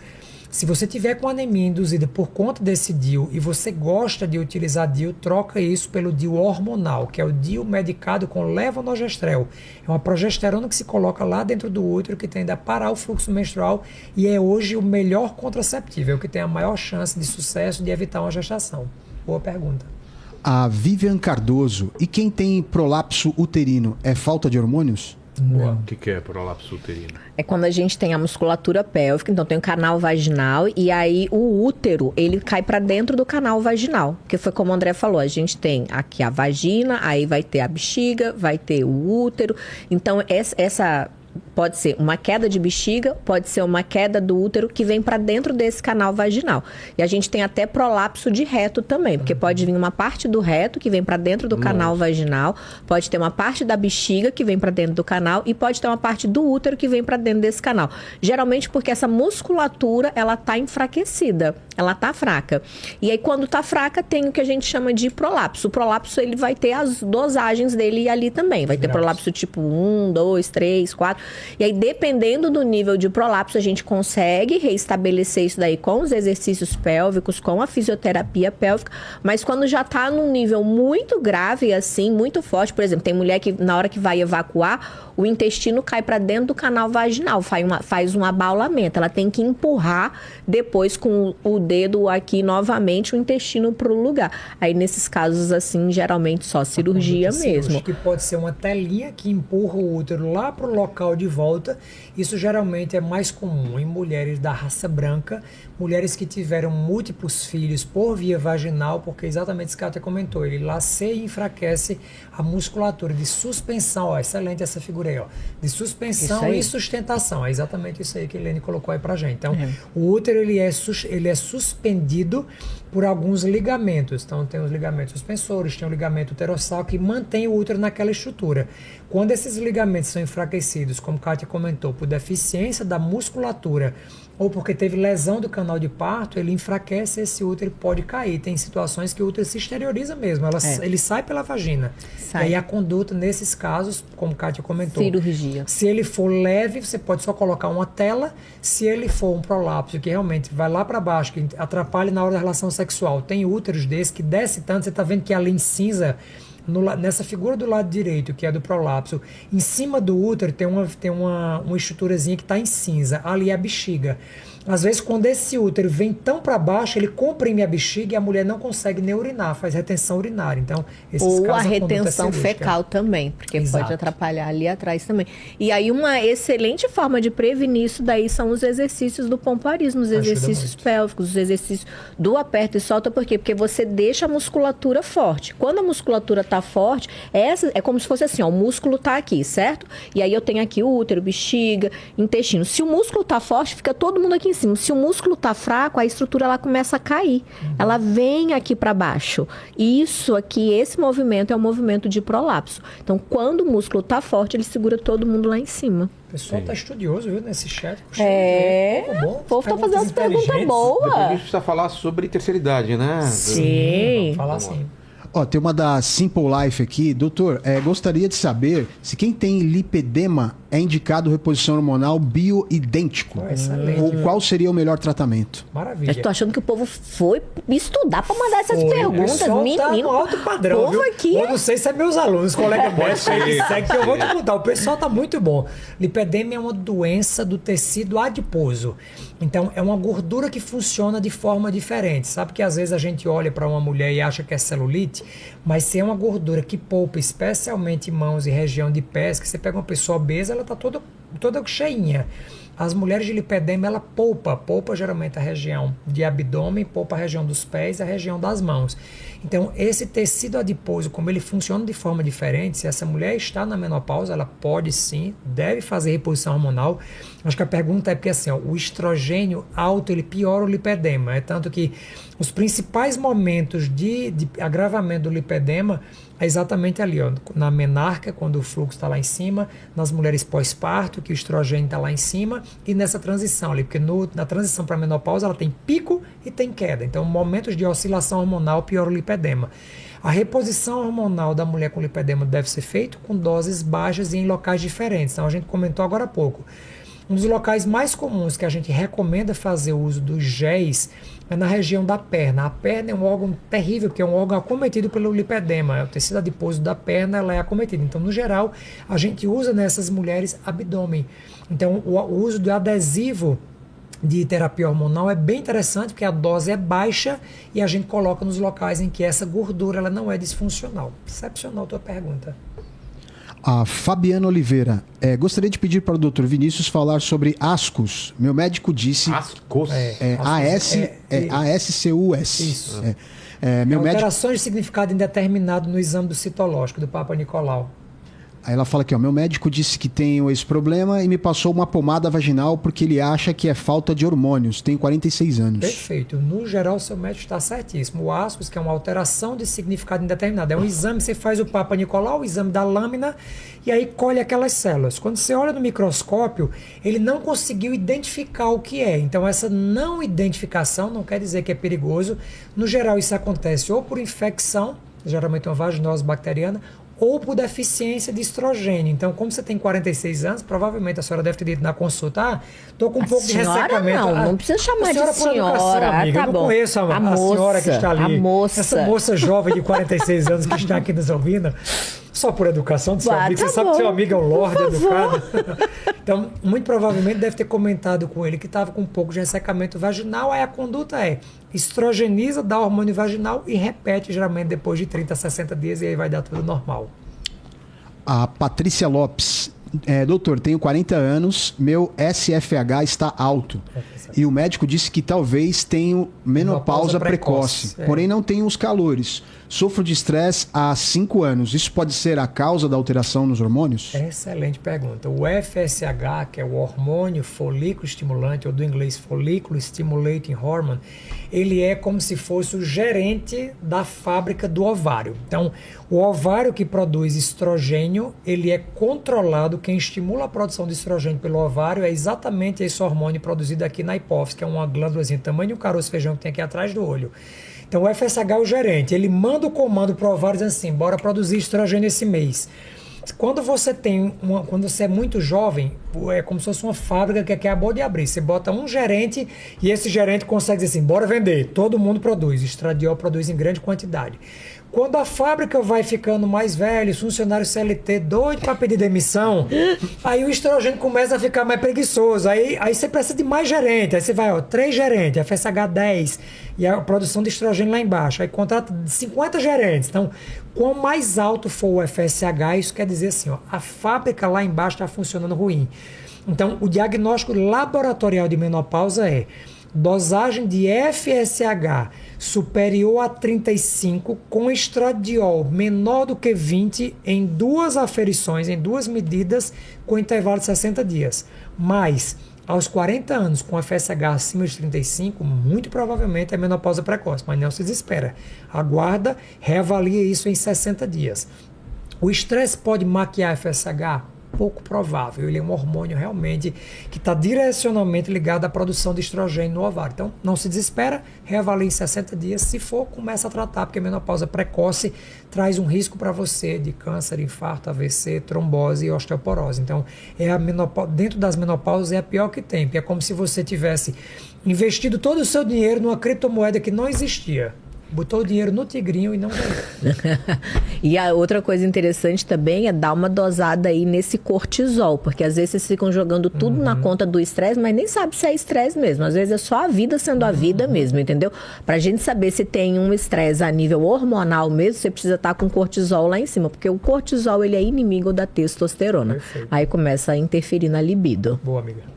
Se você tiver com anemia induzida por conta desse DIU e você gosta de utilizar DIU, troca isso pelo DIU hormonal, que é o DIU medicado com levonorgestrel. É uma progesterona que se coloca lá dentro do útero que tende a parar o fluxo menstrual e é hoje o melhor contraceptivo, é o que tem a maior chance de sucesso de evitar uma gestação. Boa pergunta. A Vivian Cardoso, e quem tem prolapso uterino, é falta de hormônios? Não. O que é prolapso uterino? É quando a gente tem a musculatura pélvica, então tem o canal vaginal e aí o útero, ele cai pra dentro do canal vaginal. Porque foi como o André falou, a gente tem aqui a vagina, aí vai ter a bexiga, vai ter o útero. Então essa pode ser uma queda de bexiga, pode ser uma queda do útero que vem para dentro desse canal vaginal. E a gente tem até prolapso de reto também, porque pode vir uma parte do reto que vem para dentro do canal vaginal, pode ter uma parte da bexiga que vem para dentro do canal e pode ter uma parte do útero que vem para dentro desse canal. Geralmente porque essa musculatura, ela tá enfraquecida, ela tá fraca. E aí quando tá fraca, tem o que a gente chama de prolapso. O prolapso, ele vai ter as dosagens dele ali também. Vai ter prolapso tipo 1, 2, 3, 4... E aí, dependendo do nível de prolapso, a gente consegue reestabelecer isso daí com os exercícios pélvicos, com a fisioterapia pélvica. Mas quando já tá num nível muito grave, assim, muito forte, por exemplo, tem mulher que na hora que vai evacuar, o intestino cai para dentro do canal vaginal, faz um abaulamento. Ela tem que empurrar depois com o dedo aqui novamente o intestino pro lugar. Aí, nesses casos, assim, geralmente só cirurgia mesmo. Que pode ser uma telinha que empurra o útero lá pro local de volta. Isso geralmente é mais comum em mulheres da raça branca, mulheres que tiveram múltiplos filhos por via vaginal, porque exatamente isso que a Kátia comentou, ele laceia e enfraquece a musculatura de suspensão, ó, excelente essa figura aí, ó, de suspensão e sustentação, é exatamente isso aí que a Helene colocou aí pra gente. Então, o útero ele é suspendido por alguns ligamentos. Então, tem os ligamentos suspensores, tem o ligamento uterossal que mantém o útero naquela estrutura. Quando esses ligamentos são enfraquecidos, como a Kátia comentou, por deficiência da musculatura ou porque teve lesão do canal de parto, ele enfraquece esse útero e pode cair. Tem situações que o útero se exterioriza mesmo, ele sai pela vagina. E aí a conduta, nesses casos, como a Kátia comentou, cirurgia. Se ele for leve, você pode só colocar uma tela. Se ele for um prolapso que realmente vai lá para baixo, que atrapalha na hora da relação sexual, tem úteros desses que desce tanto, você está vendo que ali em cinza, nessa figura do lado direito, que é do prolapso, em cima do útero tem uma estruturazinha que está em cinza, ali é a bexiga. Às vezes, quando esse útero vem tão para baixo, ele comprime a bexiga e a mulher não consegue nem urinar, faz retenção urinária. Então, esses casos, a retenção fecal também, porque pode atrapalhar ali atrás também. E aí, uma excelente forma de prevenir isso daí são os exercícios do pomparismo, os exercícios pélvicos, os exercícios do aperta e solta. Por quê? Porque você deixa a musculatura forte. Quando a musculatura está forte, é como se fosse assim, ó, o músculo está aqui, certo? E aí eu tenho aqui útero, bexiga, intestino. Se o músculo está forte, fica todo mundo aqui em cima. Se o músculo está fraco, a estrutura ela começa a cair. Ela vem aqui para baixo. Isso aqui, esse movimento é um movimento de prolapso. Então, quando o músculo está forte, ele segura todo mundo lá em cima. O pessoal está estudioso, viu, nesse chat. O povo está fazendo as perguntas boas. Depois a gente precisa falar sobre terceira idade, né? Sim. Vamos falar assim. Ó, tem uma da Simple Life aqui. Doutor, gostaria de saber se quem tem lipedema é indicado reposição hormonal bioidêntico. Excelente. Ou qual seria o melhor tratamento? Maravilha. Eu tô achando que o povo foi estudar para mandar essas perguntas. Tá Menino, no alto padrão, povo viu? aqui Eu não sei se é meus alunos, colega médico, segue que eu vou te contar. O pessoal tá muito bom. Lipedema é uma doença do tecido adiposo. Então, é uma gordura que funciona de forma diferente. Sabe que às vezes a gente olha para uma mulher e acha que é celulite, mas se é uma gordura que poupa, especialmente mãos e região de pés, que você pega uma pessoa obesa, ela está toda cheinha. As mulheres de lipedema, ela poupa geralmente a região de abdômen, poupa a região dos pés e a região das mãos. Então, esse tecido adiposo, como ele funciona de forma diferente, se essa mulher está na menopausa, ela pode sim, deve fazer reposição hormonal. Acho que a pergunta é porque assim, ó, o estrogênio alto, ele piora o lipedema. É tanto que os principais momentos de agravamento do lipedema é exatamente ali, ó, na menarca, quando o fluxo está lá em cima, nas mulheres pós-parto, que o estrogênio está lá em cima, e nessa transição ali, porque na transição para a menopausa ela tem pico e tem queda. Então, momentos de oscilação hormonal piora o lipedema. A reposição hormonal da mulher com lipedema deve ser feita com doses baixas e em locais diferentes. Então, a gente comentou agora há pouco. Um dos locais mais comuns que a gente recomenda fazer o uso dos géis é na região da perna. A perna é um órgão terrível, porque é um órgão acometido pelo lipedema. O tecido adiposo da perna ela é acometido. Então, no geral, a gente usa nessas mulheres abdômen. Então, o uso do adesivo de terapia hormonal é bem interessante, porque a dose é baixa e a gente coloca nos locais em que essa gordura ela não é disfuncional. Excepcional a tua pergunta. A Fabiana Oliveira. Gostaria de pedir para o Dr. Vinícius falar sobre ascos. Meu médico disse... Ascos? ASCUS. Isso. Alterações de significado indeterminado no exame do citológico do Papa Nicolau. Aí ela fala aqui, ó, meu médico disse que tenho esse problema e me passou uma pomada vaginal porque ele acha que é falta de hormônios. Tenho 46 anos. Perfeito. No geral, seu médico está certíssimo. O ascos, que é uma alteração de significado indeterminado. É um exame, você faz o Papa Nicolau, o exame da lâmina, e aí colhe aquelas células. Quando você olha no microscópio, ele não conseguiu identificar o que é. Então, essa não identificação não quer dizer que é perigoso. No geral, isso acontece ou por infecção, geralmente uma vaginose bacteriana, ou por deficiência de estrogênio. Então, como você tem 46 anos, provavelmente a senhora deve ter dito na consulta, tô com um pouco de ressecamento. Não precisa chamar de senhora. Amiga. Tá Eu não bom. conheço a senhora que está ali. Essa A moça jovem de 46 anos que está aqui nos ouvindo. Só por educação do seu amigo. Você sabe que seu amigo é um lorde educado. Então, muito provavelmente deve ter comentado com ele que estava com um pouco de ressecamento vaginal. Aí a conduta é estrogeniza, dá hormônio vaginal e repete geralmente depois de 30 a 60 dias e aí vai dar tudo normal. A Patrícia Lopes. Doutor, tenho 40 anos, meu SFH está alto. E o médico disse que talvez tenho menopausa precoce. Porém, não tenho os calores. Sofro de estresse há 5 anos. Isso pode ser a causa da alteração nos hormônios? Excelente pergunta. O FSH, que é o hormônio folículo estimulante, ou do inglês Follicle Stimulating Hormone, ele é como se fosse o gerente da fábrica do ovário. Então, o ovário que produz estrogênio, ele é controlado. Quem estimula a produção de estrogênio pelo ovário é exatamente esse hormônio produzido aqui na hipófise, que é uma glândulazinha tamanho de um caroço de feijão que tem aqui atrás do olho. Então o FSH é o gerente, ele manda o comando para o ovário dizendo assim, bora produzir estrogênio esse mês. Quando você quando você é muito jovem, é como se fosse uma fábrica que acabou de abrir. Você bota um gerente e esse gerente consegue dizer assim, bora vender. Todo mundo produz, estradiol produz em grande quantidade. Quando a fábrica vai ficando mais velha, os funcionários CLT doido para pedir demissão, aí o estrogênio começa a ficar mais preguiçoso. Aí você precisa de mais gerente. Aí você vai, 3 gerentes, FSH 10, e a produção de estrogênio lá embaixo. Aí contrata 50 gerentes. Então, quanto mais alto for o FSH, isso quer dizer assim, a fábrica lá embaixo está funcionando ruim. Então, o diagnóstico laboratorial de menopausa é dosagem de FSH superior a 35 com estradiol menor do que 20 em 2 aferições, em 2 medidas com intervalo de 60 dias. Mas, aos 40 anos com FSH acima de 35, muito provavelmente é menopausa precoce, mas não se desespera. Aguarda, reavalia isso em 60 dias. O estresse pode maquiar FSH? Pouco provável. Ele é um hormônio realmente que está direcionalmente ligado à produção de estrogênio no ovário. Então, não se desespera, reavalia em 60 dias. Se for, começa a tratar, porque a menopausa precoce traz um risco para você de câncer, infarto, AVC, trombose e osteoporose. Então, dentro das menopausas é a pior que tem, porque é como se você tivesse investido todo o seu dinheiro numa criptomoeda que não existia. Botou o dinheiro no tigrinho e não ganhou. E a outra coisa interessante também é dar uma dosada aí nesse cortisol, porque às vezes vocês ficam jogando tudo na conta do estresse, mas nem sabe se é estresse mesmo. Às vezes é só a vida sendo a vida mesmo, entendeu? Pra gente saber se tem um estresse a nível hormonal mesmo, você precisa estar com cortisol lá em cima, porque o cortisol ele é inimigo da testosterona. Perfeito. Aí começa a interferir na libido. Boa, amiga.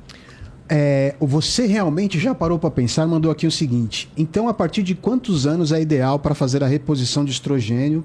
Você realmente já parou para pensar, mandou aqui o seguinte: então a partir de quantos anos é ideal para fazer a reposição de estrogênio,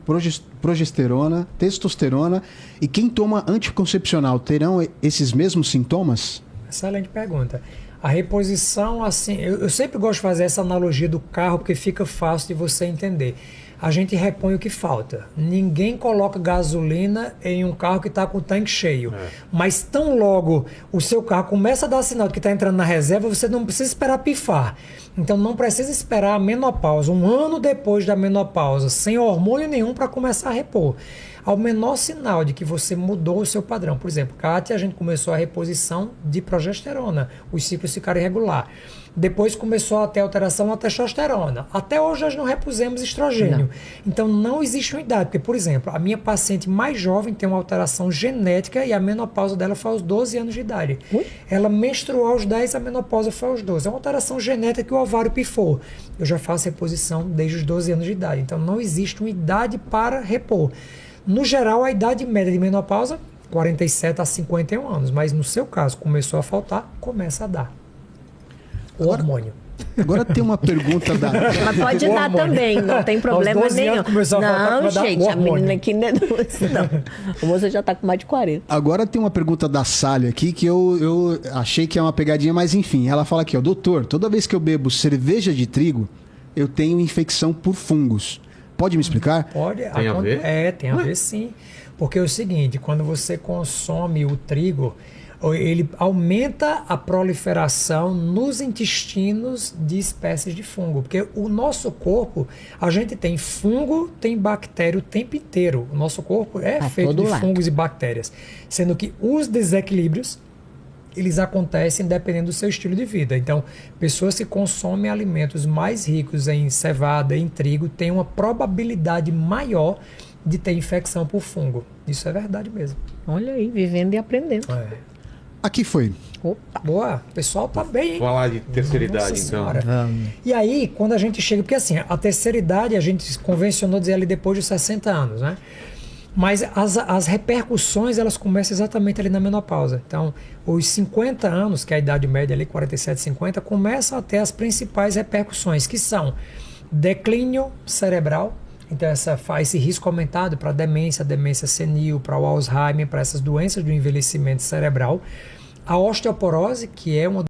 progesterona, testosterona, e quem toma anticoncepcional terão esses mesmos sintomas? Excelente pergunta. A reposição, assim, eu sempre gosto de fazer essa analogia do carro porque fica fácil de você entender. A gente repõe o que falta. Ninguém coloca gasolina em um carro que está com o tanque cheio. Mas tão logo o seu carro começa a dar sinal de que está entrando na reserva, você não precisa esperar pifar. Então não precisa esperar a menopausa, 1 ano depois da menopausa, sem hormônio nenhum para começar a repor. Ao menor sinal de que você mudou o seu padrão. Por exemplo, Kátia, a gente começou a reposição de progesterona. Os ciclos ficaram irregulares. Depois começou a ter alteração na testosterona. Até hoje nós não repusemos estrogênio. Não. Então não existe uma idade. Porque, por exemplo, a minha paciente mais jovem tem uma alteração genética e a menopausa dela foi aos 12 anos de idade. Ela menstruou aos 10, a menopausa foi aos 12. É uma alteração genética que o ovário pifou. Eu já faço reposição desde os 12 anos de idade. Então não existe uma idade para repor. No geral, a idade média de menopausa, 47 a 51 anos. Mas no seu caso, começou a faltar, começa a dar. O hormônio. Agora tem uma pergunta da... Mas pode dar também, não tem problema nenhum. Não, gente, a menina aqui não é doce, não. A moça já tá com mais de 40. Agora tem uma pergunta da Sally aqui que eu achei que é uma pegadinha, mas enfim. Ela fala aqui, doutor, toda vez que eu bebo cerveja de trigo, eu tenho infecção por fungos. Pode me explicar? Pode. Tem a ver? Tem a ver sim. Porque é o seguinte, quando você consome o trigo, ele aumenta a proliferação nos intestinos de espécies de fungo. Porque o nosso corpo, a gente tem fungo, tem bactéria o tempo inteiro. O nosso corpo é feito de fungos e bactérias. Sendo que os desequilíbrios, eles acontecem dependendo do seu estilo de vida. Então, pessoas que consomem alimentos mais ricos em cevada, em trigo, têm uma probabilidade maior de ter infecção por fungo. Isso é verdade mesmo. Olha aí, vivendo e aprendendo. Aqui foi. Opa, boa. O pessoal tá bem, hein? Falar de terceira idade, então. E aí, quando a gente chega... Porque assim, a terceira idade, a gente convencionou dizer ali depois de 60 anos, né? Mas as repercussões, elas começam exatamente ali na menopausa. Então, os 50 anos, que é a idade média ali, 47, 50, começam a ter as principais repercussões, que são declínio cerebral. Então, esse risco aumentado para demência senil, para o Alzheimer, para essas doenças do envelhecimento cerebral. A osteoporose, que é uma